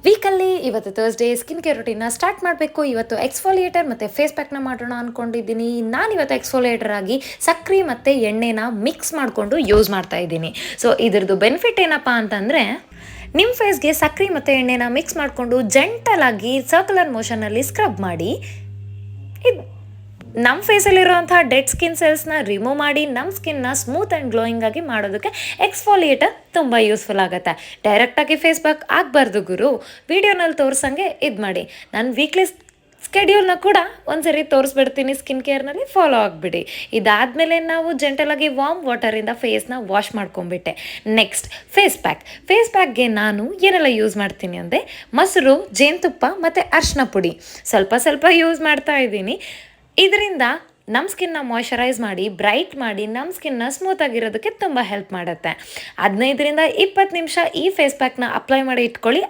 ವೀಕಲ್ಲಿ ಇವತ್ತು Thursday skin care ರೂಟೀನ್ನ start ಮಾಡಬೇಕು. ಇವತ್ತು ಎಕ್ಸ್ಫೋಲಿಯೇಟರ್ ಮತ್ತು ಫೇಸ್ ಪ್ಯಾಕ್ನ ಮಾಡೋಣ ಅಂದ್ಕೊಂಡಿದ್ದೀನಿ. ನಾನಿವತ್ತು ಎಕ್ಸ್ಫೋಲಿಯೇಟರ್ ಆಗಿ ಸಕ್ಕರೆ ಮತ್ತು ಎಣ್ಣೆನ ಮಿಕ್ಸ್ ಮಾಡಿಕೊಂಡು ಯೂಸ್ ಮಾಡ್ತಾ ಇದ್ದೀನಿ. ಸೊ ಇದ್ರದ್ದು ಬೆನಿಫಿಟ್ ಏನಪ್ಪ ಅಂತಂದರೆ, ನಿಮ್ಮ ಫೇಸ್ಗೆ ಸಕ್ಕರೆ ಮತ್ತು ಎಣ್ಣೆನ ಮಿಕ್ಸ್ ಮಾಡಿಕೊಂಡು ಜೆಂಟಲಾಗಿ ಸರ್ಕ್ಯುಲರ್ ಮೋಷನಲ್ಲಿ ಸ್ಕ್ರಬ್ ಮಾಡಿ ಇದು ನಮ್ಮ ಫೇಸಲ್ಲಿರುವಂಥ ಡೆಡ್ ಸ್ಕಿನ್ ಸೆಲ್ಸ್ನ ರಿಮೂವ್ ಮಾಡಿ ನಮ್ಮ ಸ್ಕಿನ್ನ ಸ್ಮೂತ್ ಆ್ಯಂಡ್ ಗ್ಲೋಯಿಂಗ್ ಆಗಿ ಮಾಡೋದಕ್ಕೆ ಎಕ್ಸ್ಫೋಲಿಯೇಟರ್ ತುಂಬ ಯೂಸ್ಫುಲ್ ಆಗುತ್ತೆ. ಡೈರೆಕ್ಟಾಗಿ ಫೇಸ್ ಪ್ಯಾಕ್ ಆಗಬಾರ್ದು ಗುರು, ವೀಡಿಯೋನಲ್ಲಿ ತೋರಿಸಂಗೆ ಇದು ಮಾಡಿ. ನಾನು ವೀಕ್ಲಿ ಸ್ಕೆಡ್ಯೂಲ್ನ ಕೂಡ ಒಂದ್ಸರಿ ತೋರಿಸ್ಬಿಡ್ತೀನಿ, ಸ್ಕಿನ್ ಕೇರ್ನಲ್ಲಿ ಫಾಲೋ ಆಗಿಬಿಡಿ. ಇದಾದಮೇಲೆ ನಾವು ಜೆಂಟಲಾಗಿ ವಾರ್ಮ್ ವಾಟರಿಂದ ಫೇಸ್ನ ವಾಶ್ ಮಾಡ್ಕೊಂಬಿಟ್ಟೆ. ನೆಕ್ಸ್ಟ್ ಫೇಸ್ ಪ್ಯಾಕ್ಗೆ ನಾನು ಏನೆಲ್ಲ ಯೂಸ್ ಮಾಡ್ತೀನಿ ಅಂದರೆ, ಮೊಸರು, ಜೇನುತುಪ್ಪ ಮತ್ತು ಅರಿಶಿನ ಪುಡಿ ಸ್ವಲ್ಪ ಯೂಸ್ ಮಾಡ್ತಾ ಇದ್ದೀನಿ. ಇದರಿಂದ ನಮ್ಮ ಸ್ಕಿನ್ನ ಮಾಯ್ಶ್ಚರೈಸ್ ಮಾಡಿ ಬ್ರೈಟ್ ಮಾಡಿ ನಮ್ಮ ಸ್ಕಿನ್ನ ಸ್ಮೂತಾಗಿರೋದಕ್ಕೆ ತುಂಬ ಹೆಲ್ಪ್ ಮಾಡುತ್ತೆ. 15 ರಿಂದ 20 ನಿಮಿಷ ಈ ಫೇಸ್ ಪ್ಯಾಕ್ನ ಅಪ್ಲೈ ಮಾಡಿ ಇಟ್ಕೊಳ್ಳಿ.